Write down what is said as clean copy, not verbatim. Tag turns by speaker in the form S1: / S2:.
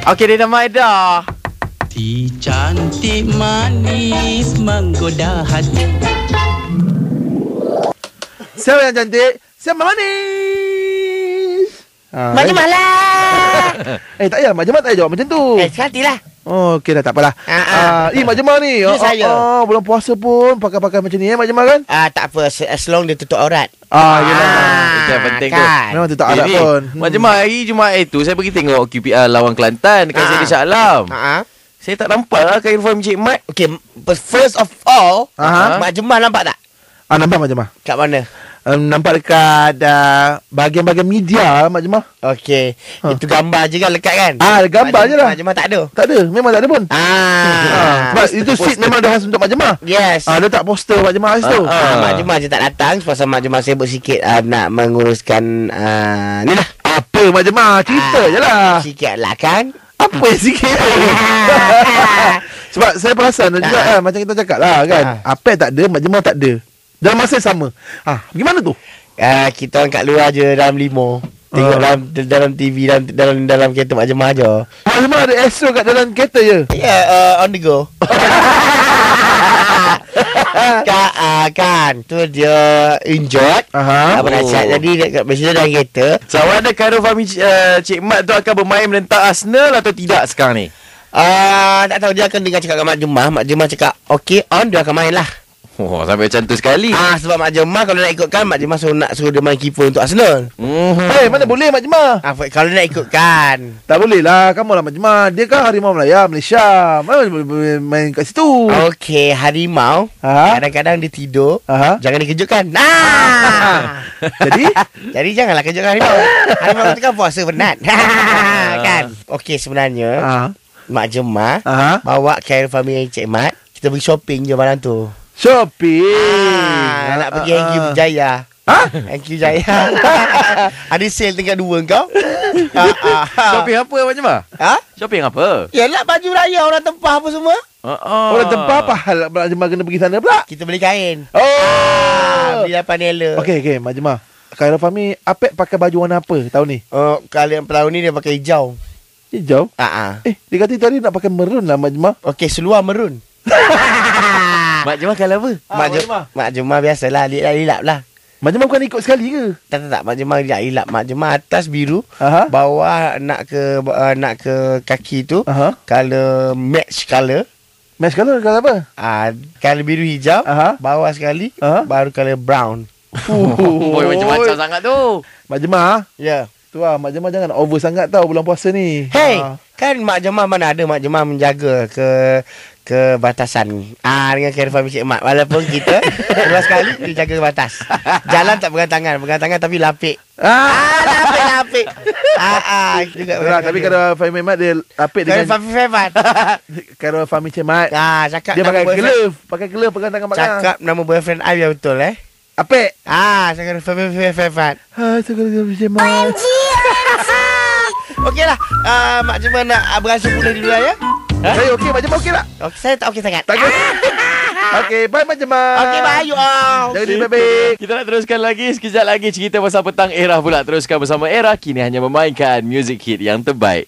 S1: Okey, dia nama Eda.
S2: Si cantik manis menggoda hati.
S3: Siapa yang cantik? Siapa manis?
S4: Mak Jemat lah.
S3: Tak payah Mak Jemat tak payah jawab macam tu.
S4: Sekatilah.
S3: Oh, okey dah, tak apalah. Mak Jemat ni.
S4: Ya, saya.
S3: Bulan puasa pun pakai-pakai macam ni Mak Jemat kan?
S4: Tak apa, as long dia tutup aurat.
S3: Yelah.
S1: Itu yang penting tu.
S4: Kan.
S3: Memang tu tak ada pun.
S1: Mak Jemat, hari Jumaat itu saya pergi tengok QPR lawan Kelantan dekat Stadium Shah Alam. Saya tak nampak lah kain uniform Encik Mat.
S4: Okay, first of all,
S3: Aha.
S4: Mak Jemat nampak tak?
S3: Nampak Mak Jemat?
S4: Kat mana?
S3: Nampak dekat bahagian-bahagian media Mak Jemat.
S4: Okey, itu gambar je kan lekat kan?
S3: Gambar je lah.
S4: Mak Jemat tak ada.
S3: Tak ada, memang tak ada pun. Sebab itu seat memang dah khas untuk Mak Jemat.
S4: Yes.
S3: Dia tak poster Mak Jemat kat situ.
S4: Mak Jemat je tak datang pasal Mak Jemat sibuk sikit nak menguruskan ni lah.
S3: Apa Mak Jemat? Cerita je lah.
S4: Sikit lah kan?
S3: Apa yang sikit? Sebab saya perasan juga kan, macam kita cakap lah kan. Apa yang tak ada, Mak Jemat tak ada. Dalam masa yang sama. Gimana tu?
S4: Kita orang kat luar je dalam limo. Tengok dalam TV dalam kereta Mak Jemat je.
S3: Mak Jemat ada Astro kat dalam kereta je.
S4: On the go. Kan tu dia injured. Apa nasihat. Jadi dekat biasa dalam kereta.
S1: Sama ada Khairul Fahmi Cik Mat tu akan bermain menentang Arsenal atau tidak sekarang ni?
S4: Tak tahu, dia akan dengar cakap kat Mak Jemat. Mak Jemat cakap okay on, dia akan main lah.
S1: Oh, sampai macam tu sekali.
S4: Sebab Mak Jemat kalau nak ikutkan, Mak Jemat suruh dia main keeper untuk Arsenal.
S3: Mana boleh Mak Jemat?
S4: Kalau nak ikutkan.
S3: Tak boleh lah. Kamu lah Mak Jemat. Dia kan Harimau Melaya Malaysia. Mana boleh main kat situ?
S4: Okey, harimau kadang-kadang dia tidur. Jangan dikejutkan. Jadi janganlah kejutkan harimau. Harimau tu kan puasa penat. Kan. Okey, sebenarnya Mak Jemat bawa Khairul Fahmi Encik Mat, kita pergi shopping je malam tu.
S3: Shopping.
S4: Nak pergi Angki Jaya. Angki Jaya. Ada sale tingkat 2 kau.
S1: Shopping apa Mak Jemat? Shopping apa?
S4: Yalah, baju raya orang tempah apa semua.
S3: Orang tempah apa hal Mak Jemat kena pergi sana pula?
S4: Kita beli kain. Beli 8 ela.
S3: Okey Mak Jemat. Khairul Fahmi Apek pakai baju warna apa tahun ni?
S4: Kalian tahun ni dia pakai hijau.
S3: Hijau? Dia kata tadi nak pakai merun lah Mak Jemat.
S4: Okey, seluar merun.
S1: Mak Jemat kalau apa?
S4: Mak Jemat biasalah, lilap lah.
S3: Mak Jemat bukan ikut sekali ke?
S4: Tak. Mak Jemat lilap. Mak Jemat atas biru, bawah nak ke kaki tu, color match color.
S3: Match color apa?
S4: Color biru hijau, bawah sekali, baru color brown.
S1: Macam-macam sangat tu.
S3: Mak Jemat.
S4: Ya.
S3: Tu lah, Mak Jemat jangan over sangat tau bulan puasa ni.
S4: Hey, kan Mak Jemat mana ada Mak Jemat menjaga ke batasan dengan Khairul Fahmi Cik Mat. Walaupun kita keluar sekali, dia jaga batas. Jalan tak pegang tangan tapi lapik. Lapik.
S3: Tapi kalau Fahmi Mat dia lapik dengan Khairul Fahmi Cik Mat.
S4: Cakap
S3: dia pakai glove pegang tangan mak.
S4: Cakap nama boyfriend I yang betul
S3: Apek.
S4: Cakap Fahmi
S3: Cik Mat.
S4: Okeylah, Mak Jemat nak beransur pula dulu lah ya.
S3: Saya okey, Mak Jemat okey tak?
S4: Saya tak okey sangat.
S3: Okey, bye Mak Jemat.
S4: Okey, bye you all.
S3: Jangan diri baik-baik.
S1: Kita nak teruskan lagi sekejap lagi cerita pasal petang Era pula. Teruskan bersama Era, kini hanya memainkan music hit yang terbaik.